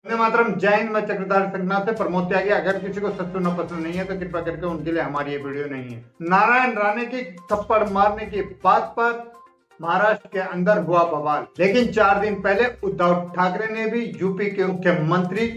वंदे मातरम। जय हिंद। मैं चक्रधारी संगनाथ से प्रमोद त्यागी। अगर किसी को सच सुनना पसंद नहीं है तो कृपया करके उनके लिए हमारी ये वीडियो नहीं है। नारायण राणे की थप्पड़ मारने की बात पर महाराष्ट्र के अंदर हुआ बवाल, लेकिन 4 दिन पहले उद्धव ठाकरे ने भी यूपी के मुख्यमंत्री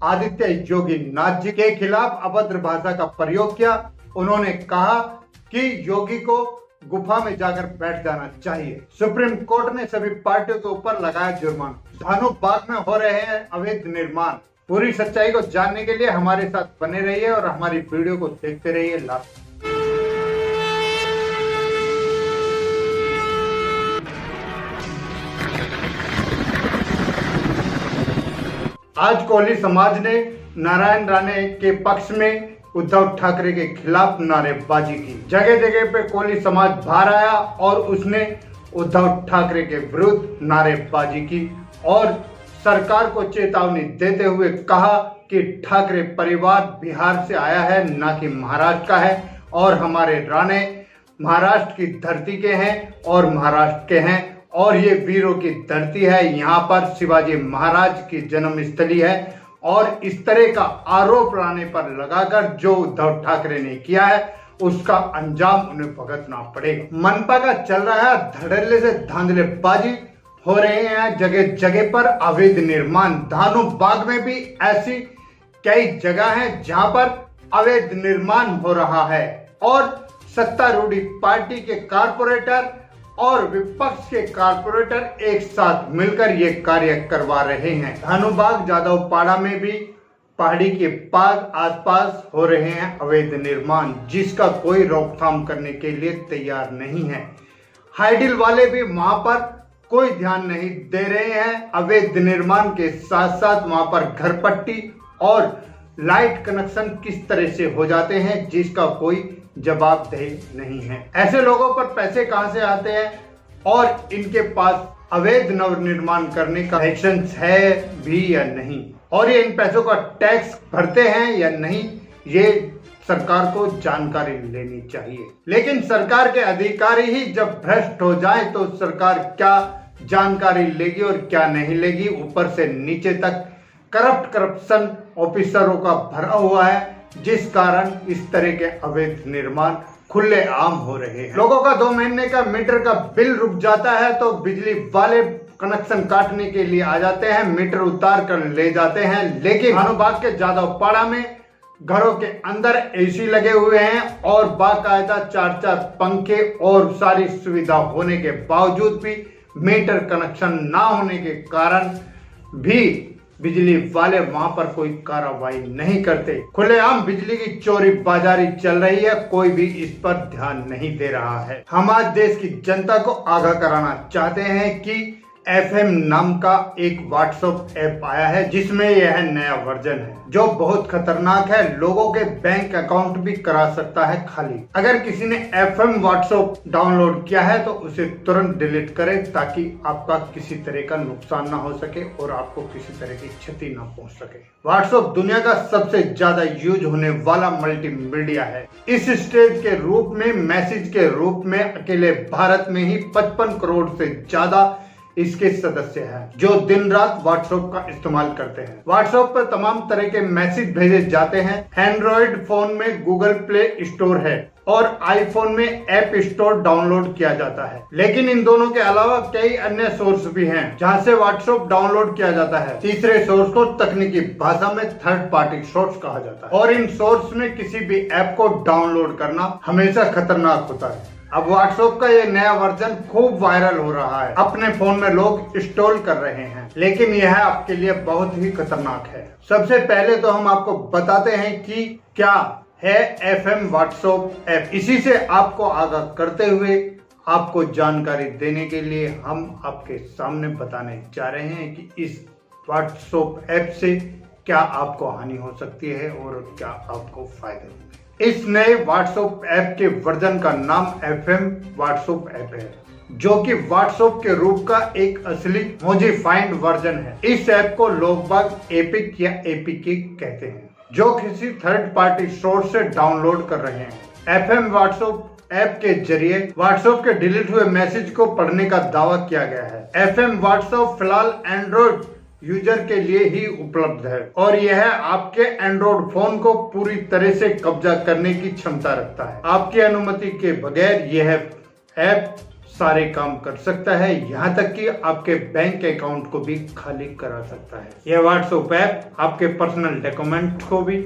आदित्य योगी नाथ जी के खिलाफ अभद्र भाषा का प्रयोग किया। उन्होंने कहा कि योगी को गुफा में जाकर बैठ जाना चाहिए। सुप्रीम कोर्ट ने सभी पार्टियों के ऊपर लगाया जुर्माना। धानु बाग में हो रहे हैं अवैध निर्माण। पूरी सच्चाई को जानने के लिए हमारे साथ बने रहिए और हमारी वीडियो को देखते रहिए लास्ट। आज कोहली समाज ने नारायण राणे के पक्ष में उद्धव ठाकरे के खिलाफ नारेबाजी की। जगह जगह पे कोहली समाज बाहर आया और उसने उद्धव ठाकरे के विरुद्ध नारेबाजी की और सरकार को चेतावनी देते हुए कहा कि ठाकरे परिवार बिहार से आया है, ना कि महाराष्ट्र का है, और हमारे राणे महाराष्ट्र की धरती के हैं और महाराष्ट्र के हैं और ये वीरों की धरती है। यहाँ पर शिवाजी महाराज की जन्मस्थली है और इस तरह का आरोप राणे पर लगाकर जो उद्धव ठाकरे ने किया है उसका अंजाम उन्हें भुगतना पड़ेगा। मनपा का चल रहा है धड़ल्ले से धांधलेबाजी हो रहे हैं। जगह जगह पर अवैध निर्माण। धानु बाग में भी ऐसी कई जगह है जहां पर अवैध निर्माण हो रहा है और सत्तारूढ़ पार्टी के कारपोरेटर और विपक्ष के कारपोरेटर एक साथ मिलकर ये कार्य करवा रहे हैं। धानुबाग जादवपाड़ा में भी पहाड़ी के पास आसपास हो रहे हैं अवैध निर्माण, जिसका कोई रोकथाम करने के लिए तैयार नहीं है। हाइडिल वाले भी वहां पर कोई ध्यान नहीं दे रहे हैं। अवैध निर्माण के साथ साथ वहां पर घर पट्टी और लाइट कनेक्शन किस तरह से हो जाते हैं जिसका कोई जवाबदेही नहीं है। ऐसे लोगों पर पैसे कहां से आते हैं और इनके पास अवैध नवनिर्माण करने का लाइसेंस है भी या नहीं, और ये इन पैसों का टैक्स भरते हैं या नहीं, ये सरकार को जानकारी लेनी चाहिए। लेकिन सरकार के अधिकारी ही जब भ्रष्ट हो जाए तो सरकार क्या जानकारी लेगी और क्या नहीं लेगी। ऊपर से नीचे तक करप्शन ऑफिसरों का भरा हुआ है, जिस कारण इस तरह के अवैध निर्माण खुलेआम हो रहे हैं। लोगों का 2 महीने का मीटर का बिल रुक जाता है तो बिजली वाले कनेक्शन काटने के लिए आ जाते हैं, मीटर उतार कर ले जाते हैं। लेकिन धानुबाग के जादवपाड़ा में घरों के अंदर एसी लगे हुए हैं और बाकायदा 4-4 पंखे और सारी सुविधा होने के बावजूद भी मीटर कनेक्शन ना होने के कारण भी बिजली वाले वहां पर कोई कार्रवाई नहीं करते। खुलेआम बिजली की चोरी बाजारी चल रही है, कोई भी इस पर ध्यान नहीं दे रहा है। हम आज देश की जनता को आगाह कराना चाहते हैं कि FM नाम का एक व्हाट्सएप ऐप आया है जिसमें यह नया वर्जन है जो बहुत खतरनाक है। लोगों के बैंक अकाउंट भी करा सकता है खाली। अगर किसी ने FM व्हाट्सएप डाउनलोड किया है तो उसे तुरंत डिलीट करें ताकि आपका किसी तरह का नुकसान ना हो सके और आपको किसी तरह की क्षति ना पहुंच सके। व्हाट्सएप दुनिया का सबसे ज्यादा यूज होने वाला मल्टीमीडिया है। इस स्टेज के रूप में, मैसेज के रूप में अकेले भारत में ही 55 करोड़ से ज्यादा इसके सदस्य हैं जो दिन रात व्हाट्सएप का इस्तेमाल करते हैं। व्हाट्सएप पर तमाम तरह के मैसेज भेजे जाते हैं। एंड्रॉइड फोन में गूगल प्ले स्टोर है और आईफोन में ऐप स्टोर डाउनलोड किया जाता है। लेकिन इन दोनों के अलावा कई अन्य सोर्स भी हैं जहां से व्हाट्सएप डाउनलोड किया जाता है। तीसरे सोर्स को तकनीकी भाषा में थर्ड पार्टी सोर्स कहा जाता है और इन सोर्स में किसी भी ऐप को डाउनलोड करना हमेशा खतरनाक होता है। अब व्हाट्सएप का ये नया वर्जन खूब वायरल हो रहा है, अपने फोन में लोग इंस्टॉल कर रहे हैं, लेकिन यह आपके लिए बहुत ही खतरनाक है। सबसे पहले तो हम आपको बताते हैं कि क्या है FM व्हाट्सएप ऐप। इसी से आपको आगाह करते हुए आपको जानकारी देने के लिए हम आपके सामने बताने जा रहे हैं कि इस व्हाट्सएप ऐप से क्या आपको हानि हो सकती है और क्या आपको फायदे होंगे। इस नए व्हाट्सएप ऐप के वर्जन का नाम FM व्हाट्सएप ऐप है, जो कि व्हाट्सएप के रूप का एक असली मॉडिफाइड वर्जन है। इस ऐप को लोग बाग एपिक या APK कहते हैं, जो किसी थर्ड पार्टी सोर्स से डाउनलोड कर रहे हैं। FM व्हाट्सएप ऐप के जरिए व्हाट्सएप के डिलीट हुए मैसेज को पढ़ने का दावा किया गया है। FM व्हाट्सएप फिलहाल एंड्रॉइड यूजर के लिए ही उपलब्ध है और यह आपके एंड्रॉइड फोन को पूरी तरह से कब्जा करने की क्षमता रखता है। आपकी अनुमति के बगैर यह ऐप सारे काम कर सकता है, यहाँ तक कि आपके बैंक अकाउंट को भी खाली करा सकता है। यह व्हाट्सएप ऐप आपके पर्सनल डॉक्यूमेंट को भी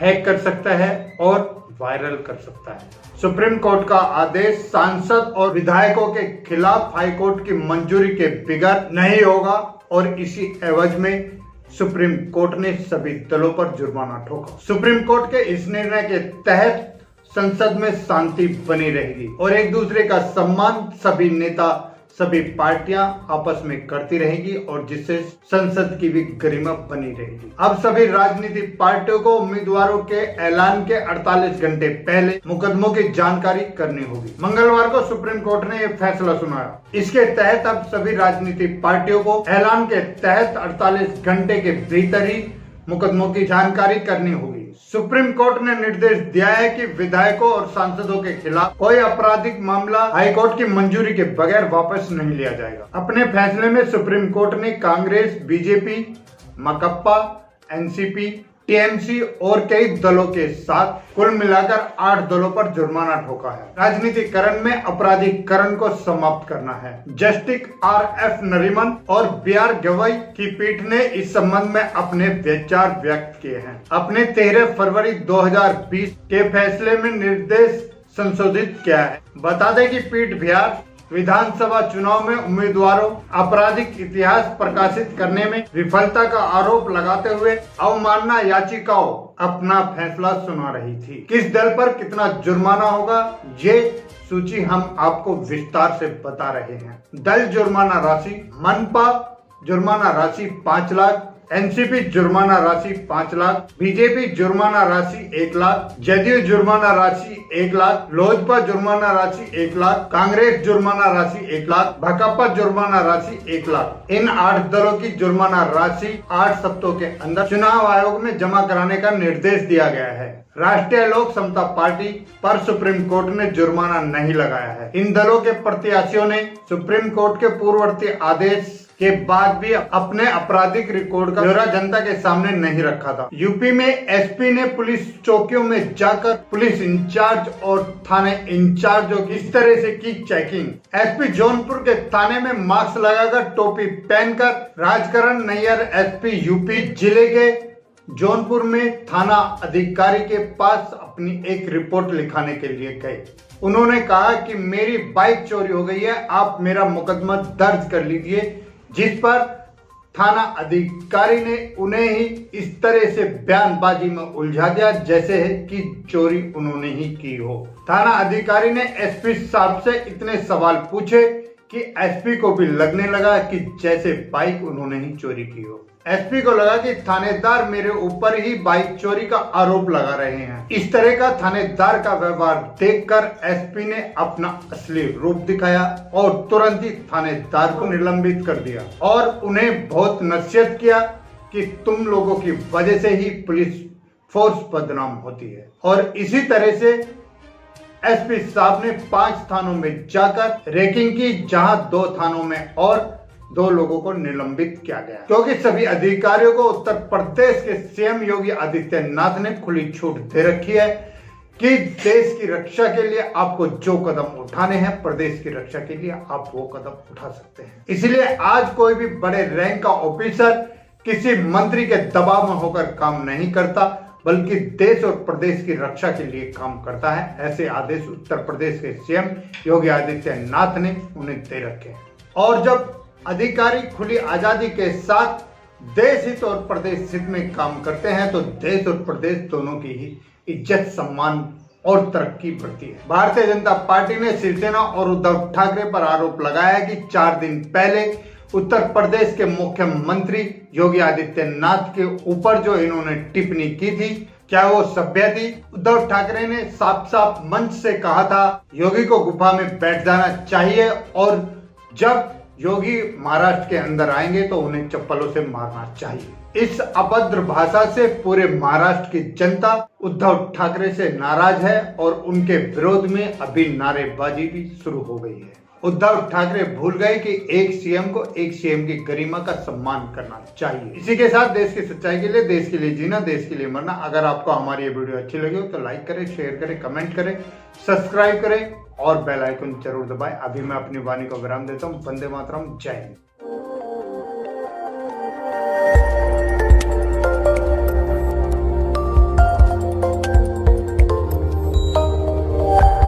हैक कर सकता है और वायरल कर सकता है। सुप्रीम कोर्ट का आदेश सांसद और विधायकों के खिलाफ हाईकोर्ट की मंजूरी के बगैर नहीं होगा और इसी एवज में सुप्रीम कोर्ट ने सभी दलों पर जुर्माना ठोका। सुप्रीम कोर्ट के इस निर्णय के तहत संसद में शांति बनी रहेगी और एक दूसरे का सम्मान सभी नेता सभी पार्टियां आपस में करती रहेगी और जिससे संसद की भी गरिमा बनी रहेगी। अब सभी राजनीतिक पार्टियों को उम्मीदवारों के ऐलान के 48 घंटे पहले मुकदमों की जानकारी करनी होगी। मंगलवार को सुप्रीम कोर्ट ने यह फैसला सुनाया। इसके तहत अब सभी राजनीतिक पार्टियों को ऐलान के तहत 48 घंटे के भीतर ही मुकदमों की जानकारी करनी होगी। सुप्रीम कोर्ट ने निर्देश दिया है कि विधायकों और सांसदों के खिलाफ कोई आपराधिक मामला हाईकोर्ट की मंजूरी के बगैर वापस नहीं लिया जाएगा। अपने फैसले में सुप्रीम कोर्ट ने कांग्रेस, बीजेपी, माकपा, एनसीपी, टीएमसी और कई दलों के साथ कुल मिलाकर 8 दलों पर जुर्माना ठोका है। राजनीतिकरण में अपराधीकरण को समाप्त करना है। जस्टिस RF नरीमन और BR गवई की पीठ ने इस संबंध में अपने विचार व्यक्त किए हैं। अपने 13 फरवरी 2020 के फैसले में निर्देश संशोधित किया है। बता दें कि पीठ बिहार विधानसभा चुनाव में उम्मीदवारों आपराधिक इतिहास प्रकाशित करने में विफलता का आरोप लगाते हुए अवमानना याचिकाओं अपना फैसला सुना रही थी। किस दल पर कितना जुर्माना होगा ये सूची हम आपको विस्तार से बता रहे हैं। दल जुर्माना राशि, मनपा जुर्माना राशि 5 लाख, एनसीपी जुर्माना राशि 5 लाख, बीजेपी जुर्माना राशि 1 लाख, जदयू जुर्माना राशि 1 लाख, लोजपा जुर्माना राशि 1 लाख, कांग्रेस जुर्माना राशि 1 लाख, भाकपा जुर्माना राशि 1 लाख। इन 8 दलों की जुर्माना राशि 8 सप्ताह के अंदर चुनाव आयोग में जमा कराने का निर्देश दिया गया है। राष्ट्रीय लोक समता पार्टी पर सुप्रीम कोर्ट ने जुर्माना नहीं लगाया है। इन दलों के प्रत्याशियों ने सुप्रीम कोर्ट के पूर्ववर्ती आदेश के बाद भी अपने आपराधिक रिकॉर्ड का ब्यौरा जनता के सामने नहीं रखा था। यूपी में एसपी ने पुलिस चौकियों में जाकर पुलिस इंचार्ज और थाने इंचार्जों की इस तरह से की चेकिंग। एसपी जौनपुर के थाने में मास्क लगाकर टोपी पहनकर राजकरण नैयर एसपी यूपी जिले के जौनपुर में थाना अधिकारी के पास अपनी एक रिपोर्ट लिखाने के लिए गए। उन्होंने कहा कि मेरी बाइक चोरी हो गई है, आप मेरा मुकदमा दर्ज कर लीजिए, जिस पर थाना अधिकारी ने उन्हें ही इस तरह से बयानबाजी में उलझा दिया जैसे है कि चोरी उन्होंने ही की हो। थाना अधिकारी ने एसपी साहब से इतने सवाल पूछे कि एसपी को भी लगने लगा कि जैसे बाइक उन्होंने ही चोरी की हो। एसपी को लगा कि थानेदार मेरे ऊपर ही बाइक चोरी का आरोप लगा रहे हैं। इस तरह का थानेदार का व्यवहार देखकर एसपी ने अपना असली रूप दिखाया और तुरंत ही थानेदार को निलंबित कर दिया और उन्हें बहुत नसीहत किया कि तुम लोगों की वजह से ही पुलिस फोर्स बदनाम होती है। और इसी तरह से एसपी साहब ने 5 थानों में जाकर रेकिंग की, जहां 2 थानों में और 2 लोगों को निलंबित किया गया, क्योंकि सभी अधिकारियों को उत्तर प्रदेश के सीएम योगी आदित्यनाथ ने खुली छूट दे रखी है कि देश की रक्षा के लिए आपको जो कदम उठाने हैं, प्रदेश की रक्षा के लिए आप वो कदम उठा सकते हैं। इसलिए आज कोई भी बड़े रैंक का ऑफिसर किसी मंत्री के दबाव में होकर काम नहीं करता, बल्कि देश और प्रदेश की रक्षा के लिए काम करता है। ऐसे आदेश उत्तर प्रदेश के सीएम योगी आदित्यनाथ ने उन्हें दे रखे हैं। और जब अधिकारी खुली आजादी के साथ देश हित और प्रदेश हित में काम करते हैं तो देश और प्रदेश दोनों की ही इज्जत, सम्मान और तरक्की बढ़ती है। भारतीय जनता पार्टी ने शिवसेना और उद्धव ठाकरे पर आरोप लगाया है कि 4 दिन पहले उत्तर प्रदेश के मुख्यमंत्री योगी आदित्यनाथ के ऊपर जो इन्होंने टिप्पणी की थी, क्या वो सभ्य थी? उद्धव ठाकरे ने साफ साफ मंच से कहा था योगी को गुफा में बैठ जाना चाहिए और जब योगी महाराष्ट्र के अंदर आएंगे तो उन्हें चप्पलों से मारना चाहिए। इस अभद्र भाषा से पूरे महाराष्ट्र की जनता उद्धव ठाकरे से नाराज है और उनके विरोध में अभी नारेबाजी भी शुरू हो गई है। उद्धव ठाकरे भूल गए कि एक सीएम को एक सीएम की गरिमा का सम्मान करना चाहिए। इसी के साथ देश की सच्चाई के लिए, देश के लिए जीना, देश के लिए मरना। अगर आपको हमारी ये वीडियो अच्छी लगी हो तो लाइक करें, शेयर करें, कमेंट करें, सब्सक्राइब करें और बेल आइकन जरूर दबाएं। अभी मैं अपनी वाणी को विराम देता हूं। वंदे मातरम, जय हिंद।